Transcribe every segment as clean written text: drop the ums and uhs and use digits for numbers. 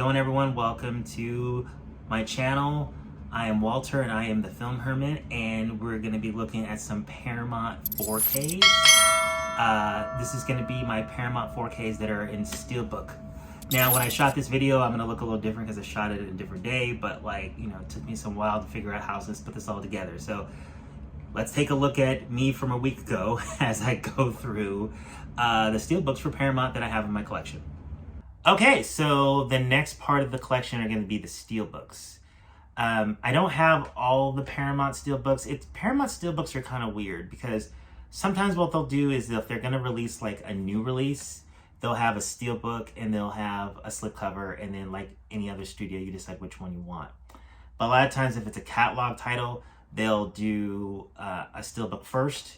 going, everyone? Welcome to my channel. I am Walter and I am the Film Hermit, and we're going to be looking at some Paramount 4Ks. This is going to be my Paramount 4Ks that are in Steelbook. Now, when I shot this video, I'm going to look a little different because I shot it in a different day, but it took me some while to figure out how to put this all together. So let's take a look at me from a week ago as I go through the Steelbooks for Paramount that I have in my collection. Okay, so the next part of the collection are going to be the Steelbooks. I don't have all the Paramount Steelbooks. Paramount Steelbooks are kind of weird because sometimes what they'll do is if they're going to release like a new release, they'll have a Steelbook and they'll have a slipcover, and then like any other studio, you decide which one you want. But a lot of times if it's a catalog title, they'll do a Steelbook first,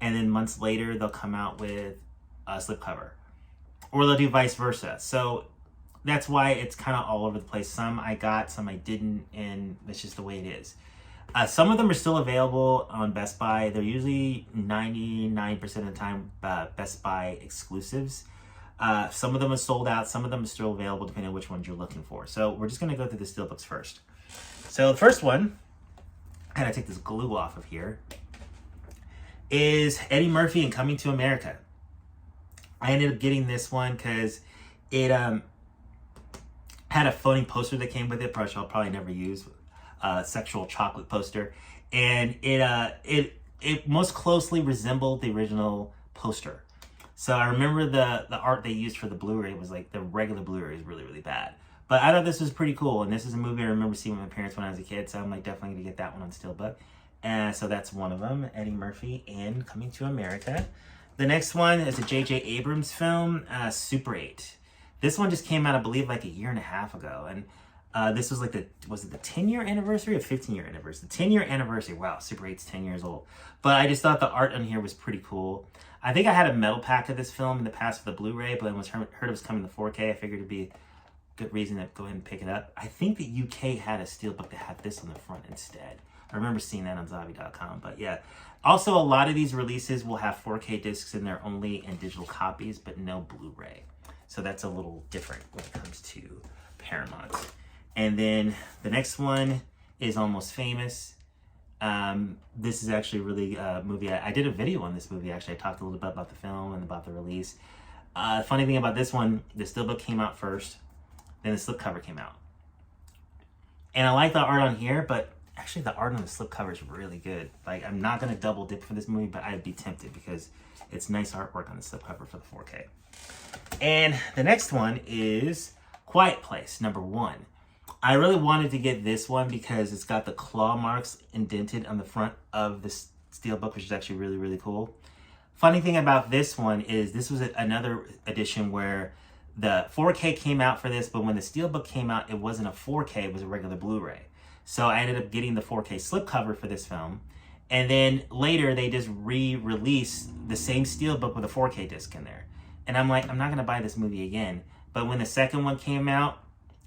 and then months later they'll come out with a slipcover. Or they'll do vice versa. So that's why it's kind of all over the place. Some I got, some I didn't, and that's just the way it is. Some of them are still available on Best Buy. They're usually 99% of the time Best Buy exclusives. Some of them are sold out. Some of them are still available depending on which ones you're looking for. So we're just going to go through the Steelbooks first. So the first one, I had to take this glue off of here, is Eddie Murphy and Coming to America. I ended up getting this one because it had a funny poster that came with it, which I'll probably never use, sexual chocolate poster, and it most closely resembled the original poster. So I remember the art they used for the Blu-ray was like the regular Blu-ray is really, really bad. But I thought this was pretty cool, and this is a movie I remember seeing with my parents when I was a kid, so I'm like definitely gonna get that one on Steelbook. And so that's one of them, Eddie Murphy and Coming to America. The next one is a J.J. Abrams film, Super 8. This one just came out, I believe, like a year and a half ago. And this was like was it the 10-year anniversary or 15-year anniversary? The 10-year anniversary. Wow, Super 8's 10 years old. But I just thought the art on here was pretty cool. I think I had a metal pack of this film in the past for the Blu-ray, but when I heard it was coming to 4K, I figured it'd be a good reason to go ahead and pick it up. I think the UK had a Steelbook that had this on the front instead. I remember seeing that on Zavi.com, but yeah. Also, a lot of these releases will have 4K discs in there only and digital copies, but no Blu-ray. So that's a little different when it comes to Paramount. And then the next one is Almost Famous. This is actually a really movie. I did a video on this movie, actually. I talked a little bit about the film and about the release. Funny thing about this one, the Steelbook came out first, then the slipcover came out. And I like the art on here, but actually, the art on the slipcover is really good. Like, I'm not going to double dip for this movie, but I'd be tempted because it's nice artwork on the slipcover for the 4K. And the next one is Quiet Place, #1. I really wanted to get this one because it's got the claw marks indented on the front of the Steelbook, which is actually really, really cool. Funny thing about this one is this was another edition where the 4K came out for this, but when the Steelbook came out, it wasn't a 4K, it was a regular Blu-ray. So I ended up getting the 4K slipcover for this film. And then later they just re-released the same Steelbook with a 4K disc in there. And I'm like, I'm not going to buy this movie again. But when the second one came out,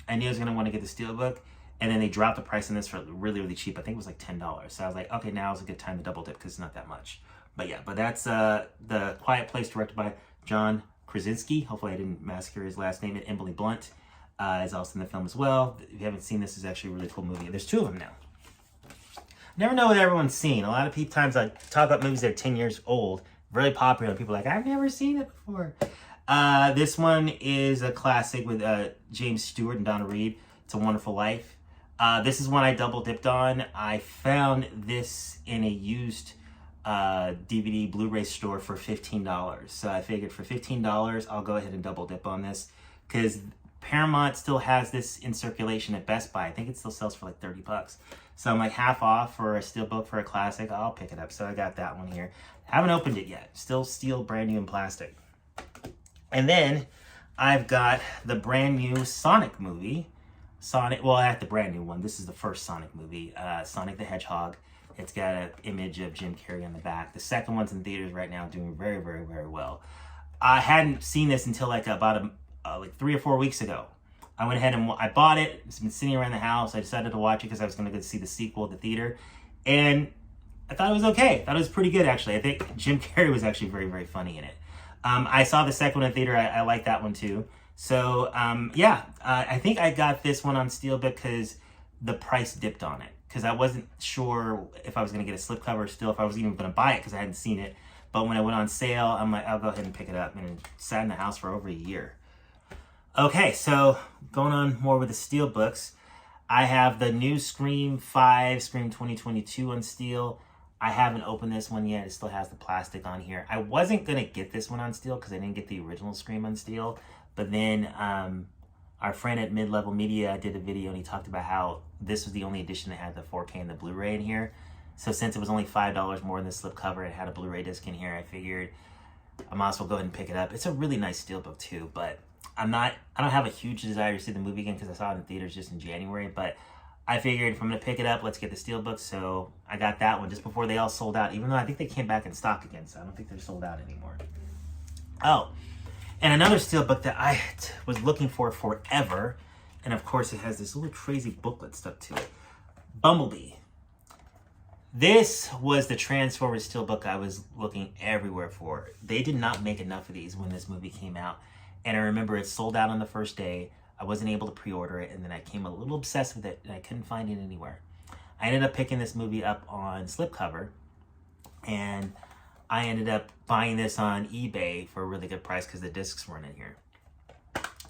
I knew I was going to want to get the Steelbook. And then they dropped the price on this for really, really cheap. I think it was like $10. So I was like, okay, now is a good time to double dip because it's not that much. But yeah, but that's The Quiet Place, directed by John Krasinski. Hopefully I didn't massacre his last name. And Emily Blunt is also in the film as well. If you haven't seen this, it's actually a really cool movie. There's 2 of them now. Never know what everyone's seen. A lot of times I talk about movies that are 10 years old, really popular, and people are like, I've never seen it before. This one is a classic with James Stewart and Donna Reed. It's a Wonderful Life. This is one I double dipped on. I found this in a used DVD Blu-ray store for $15. So I figured for $15, I'll go ahead and double dip on this because Paramount still has this in circulation at Best Buy. I think it still sells for like $30. So I'm like half off for a Steelbook for a classic. I'll pick it up. So I got that one here. Haven't opened it yet. Still steel, brand new in plastic. And then I've got the brand new Sonic movie. Well, I have the brand new one. This is the first Sonic movie, Sonic the Hedgehog. It's got an image of Jim Carrey on the back. The second one's in theaters right now, doing very, very, very well. I hadn't seen this until like about like 3 or 4 weeks ago. I went ahead and I bought it. It's been sitting around the house. I decided to watch it because I was going to go see the sequel at the theater. And I thought it was okay. I thought it was pretty good, actually. I think Jim Carrey was actually very, very funny in it. I saw the second one in theater. I like that one too. So yeah, I think I got this one on Steelbook because the price dipped on it. Because I wasn't sure if I was going to get a slipcover or still if I was even going to buy it because I hadn't seen it. But when I went on sale, I'm like, I'll go ahead and pick it up. And it sat in the house for over a year. Okay, so going on more with the Steelbooks. I have the new Scream 5, Scream 2022 on Steel. I haven't opened this one yet. It still has the plastic on here. I wasn't going to get this one on Steel because I didn't get the original Scream on Steel. But then our friend at Mid-Level Media did a video and he talked about how this was the only edition that had the 4K and the Blu-ray in here. So since it was only $5 more than the slipcover, it had a Blu-ray disc in here. I figured I might as well go ahead and pick it up. It's a really nice Steelbook too, but I don't have a huge desire to see the movie again because I saw it in theaters just in January, but I figured if I'm going to pick it up, let's get the Steelbook. So I got that one just before they all sold out, even though I think they came back in stock again, so I don't think they're sold out anymore. Oh, and another Steelbook that I was looking for forever, and of course it has this little crazy booklet stuck to it. Bumblebee. This was the Transformers Steelbook I was looking everywhere for. They did not make enough of these when this movie came out. And I remember it sold out on the first day. I wasn't able to pre-order it, and then I came a little obsessed with it, and I couldn't find it anywhere. I ended up picking this movie up on slipcover, and I ended up buying this on eBay for a really good price because the discs weren't in here.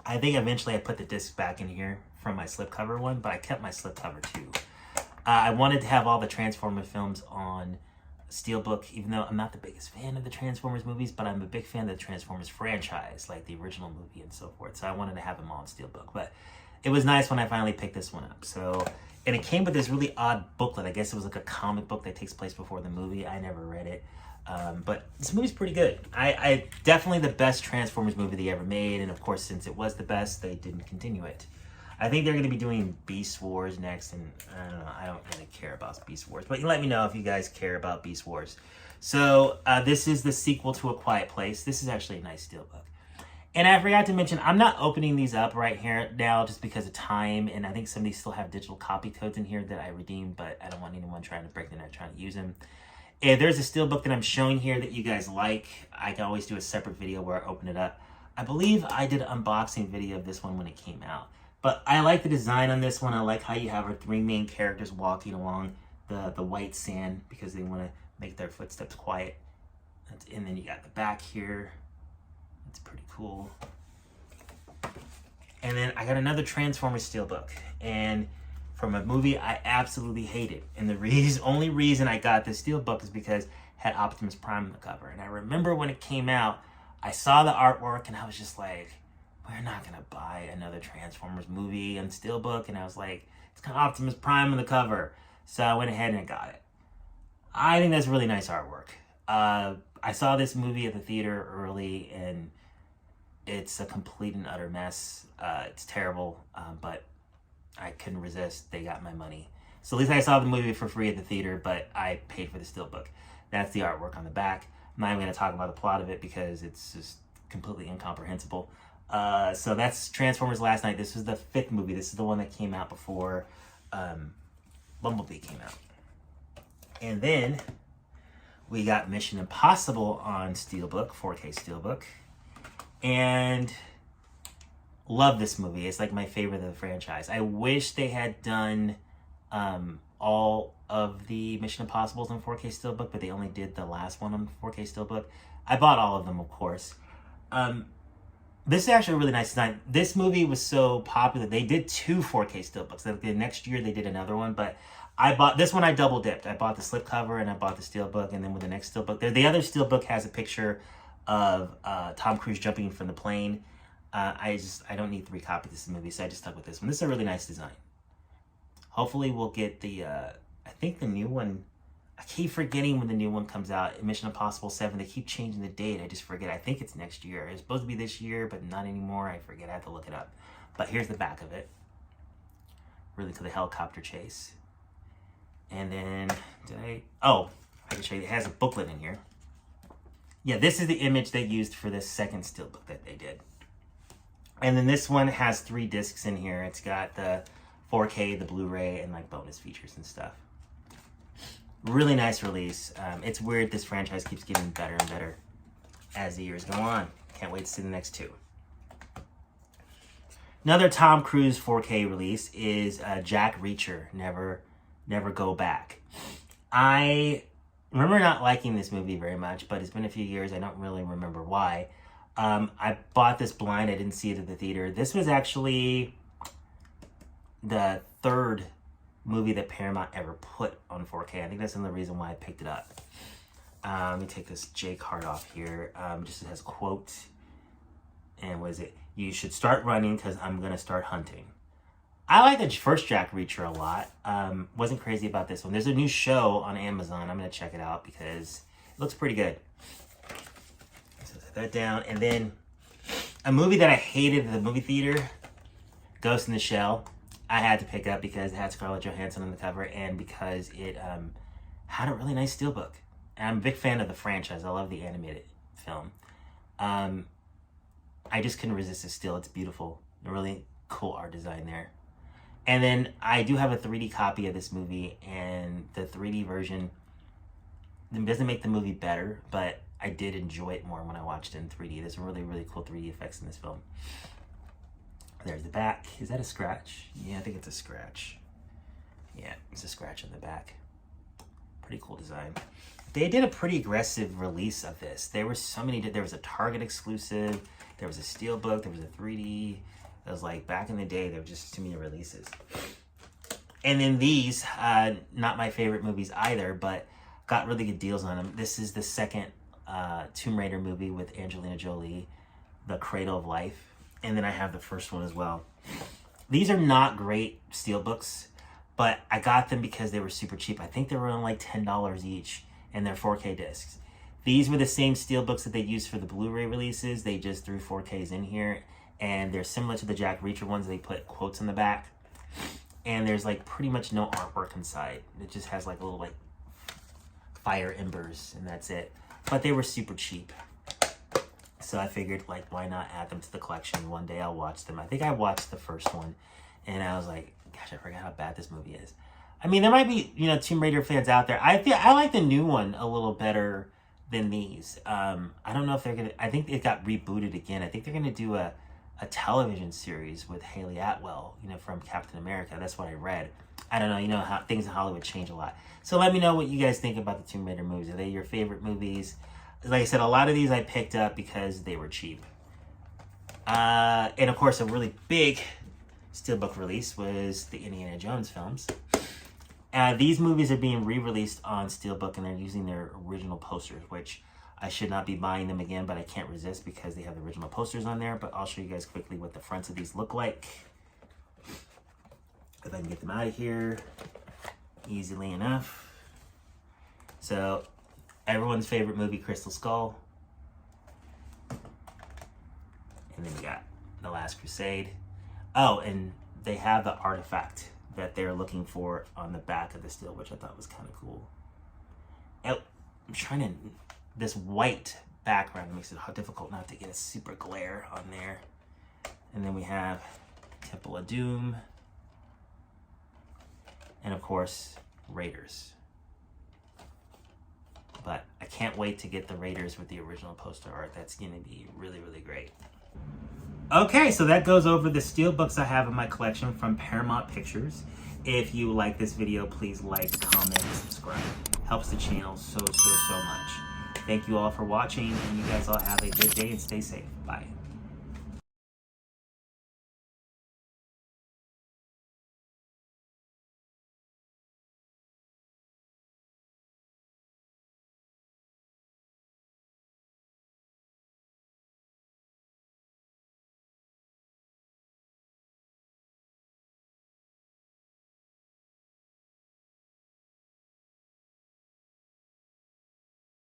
I think eventually I put the disc back in here from my slipcover one, but I kept my slipcover too. I wanted to have all the Transformers films on Steelbook, even though I'm not the biggest fan of the Transformers movies, but I'm a big fan of the Transformers franchise, like the original movie and so forth. So I wanted to have them all on Steelbook. But it was nice when I finally picked this one up. So, and it came with this really odd booklet. I guess it was like a comic book that takes place before the movie. I never read it. But this movie's pretty good. I definitely the best Transformers movie they ever made. And of course, since it was the best, they didn't continue it. I think they're going to be doing Beast Wars next, and I don't know, I don't really care about Beast Wars, but you let me know if you guys care about Beast Wars. So this is the sequel to A Quiet Place. This is actually a nice Steelbook. And I forgot to mention, I'm not opening these up right here now just because of time, and I think some of these still have digital copy codes in here that I redeemed, but I don't want anyone trying to break them or trying to use them. If there's a Steelbook that I'm showing here that you guys like, I can always do a separate video where I open it up. I believe I did an unboxing video of this one when it came out. But I like the design on this one. I like how you have our three main characters walking along the white sand because they want to make their footsteps quiet. And then you got the back here. That's pretty cool. And then I got another Transformers Steelbook. And from a movie I absolutely hated. And the only reason I got this Steelbook is because it had Optimus Prime on the cover. And I remember when it came out, I saw the artwork and I was just like, we're not going to buy another Transformers movie on Steelbook. And I was like, it's got Optimus Prime on the cover. So I went ahead and I got it. I think that's really nice artwork. I saw this movie at the theater early and it's a complete and utter mess. It's terrible, but I couldn't resist. They got my money. So at least I saw the movie for free at the theater, but I paid for the Steelbook. That's the artwork on the back. I'm not even going to talk about the plot of it because it's just completely incomprehensible. So that's Transformers Last Night. This was the 5th movie. This is the one that came out before Bumblebee came out. And then we got Mission Impossible on Steelbook, 4K Steelbook. And love this movie. It's like my favorite of the franchise. I wish they had done all of the Mission Impossibles on 4K Steelbook, but they only did the last one on 4K Steelbook. I bought all of them, of course. This is actually a really nice design. This movie was so popular, they did 2 4K Steelbooks. The next year they did another one, but I bought this one. I double dipped. I bought the slipcover and I bought the Steelbook, and then with the next Steelbook, the other Steelbook has a picture of Tom Cruise jumping from the plane. I don't need 3 copies of this movie, so I just stuck with this one. This is a really nice design. Hopefully we'll get the, I think the new one, I keep forgetting when the new one comes out. Mission Impossible 7, they keep changing the date. I just forget. I think it's next year. It's supposed to be this year, but not anymore. I forget. I have to look it up. But here's the back of it. Really cool, the helicopter chase. And then, I can show you. It has a booklet in here. Yeah, this is the image they used for this second Steelbook that they did. And then this one has 3 discs in here. It's got the 4K, the Blu-ray, and like bonus features and stuff. Really nice release. It's weird this franchise keeps getting better and better as the years go on. Can't wait to see the next 2. Another Tom Cruise 4K release is Jack Reacher, Never Go Back. I remember not liking this movie very much, but it's been a few years. I don't really remember why. I bought this blind. I didn't see it at the theater. This was actually the third movie that Paramount ever put on 4K. I think that's another reason why I picked it up. Let me take this J card off here. Just it has quote. And what is it? You should start running because I'm going to start hunting. I like the first Jack Reacher a lot. Wasn't crazy about this one. There's a new show on Amazon. I'm going to check it out because it looks pretty good. So set that down. And then a movie that I hated at the movie theater, Ghost in the Shell, I had to pick up because it had Scarlett Johansson on the cover and because it had a really nice steelbook. And I'm a big fan of the franchise. I love the animated film. I just couldn't resist the steel. It's beautiful. A really cool art design there. And then I do have a 3D copy of this movie, and the 3D version doesn't make the movie better, but I did enjoy it more when I watched it in 3D. There's some really, really cool 3D effects in this film. There's the back. Is that a scratch? Yeah, I think it's a scratch. Yeah, it's a scratch on the back. Pretty cool design. They did a pretty aggressive release of this. There were so many. There was a Target exclusive. There was a Steelbook. There was a 3D. It was like back in the day, there were just too many releases. And then these, not my favorite movies either, but got really good deals on them. This is the second Tomb Raider movie with Angelina Jolie, The Cradle of Life. And then I have the first one as well. These are not great Steelbooks, but I got them because they were super cheap. I think they were only like $10 each, and they're 4K discs. These were the same Steelbooks that they used for the Blu-ray releases. They just threw 4Ks in here, and they're similar to the Jack Reacher ones. They put quotes on the back, and there's like pretty much no artwork inside. It just has like a little like fire embers, and that's it. But they were super cheap. So I figured, like, why not add them to the collection? One day I'll watch them. I think I watched the first one, and I was like, gosh, I forgot how bad this movie is. I mean, there might be, Tomb Raider fans out there. I like the new one a little better than these. I don't know if they're going to... I think it got rebooted again. I think they're going to do a television series with Haley Atwell, from Captain America. That's what I read. I don't know, how things in Hollywood change a lot. So let me know what you guys think about the Tomb Raider movies. Are they your favorite movies? Like I said, a lot of these I picked up because they were cheap. And of course, a really big Steelbook release was the Indiana Jones films. These movies are being re-released on Steelbook, and they're using their original posters, which I should not be buying them again, but I can't resist because they have the original posters on there. But I'll show you guys quickly what the fronts of these look like. If I can get them out of here easily enough. So, everyone's favorite movie, Crystal Skull. And then we got The Last Crusade. Oh, and they have the artifact that they're looking for on the back of the steel, which I thought was kind of cool. I'm trying to... This white background makes it difficult not to get a super glare on there. And then we have Temple of Doom. And of course, Raiders. But I can't wait to get the Raiders with the original poster art. That's going to be really, really great. Okay, so that goes over the Steelbooks I have in my collection from Paramount Pictures. If you like this video, please like, comment, and subscribe. Helps the channel so much. Thank you all for watching, and you guys all have a good day and stay safe. Bye.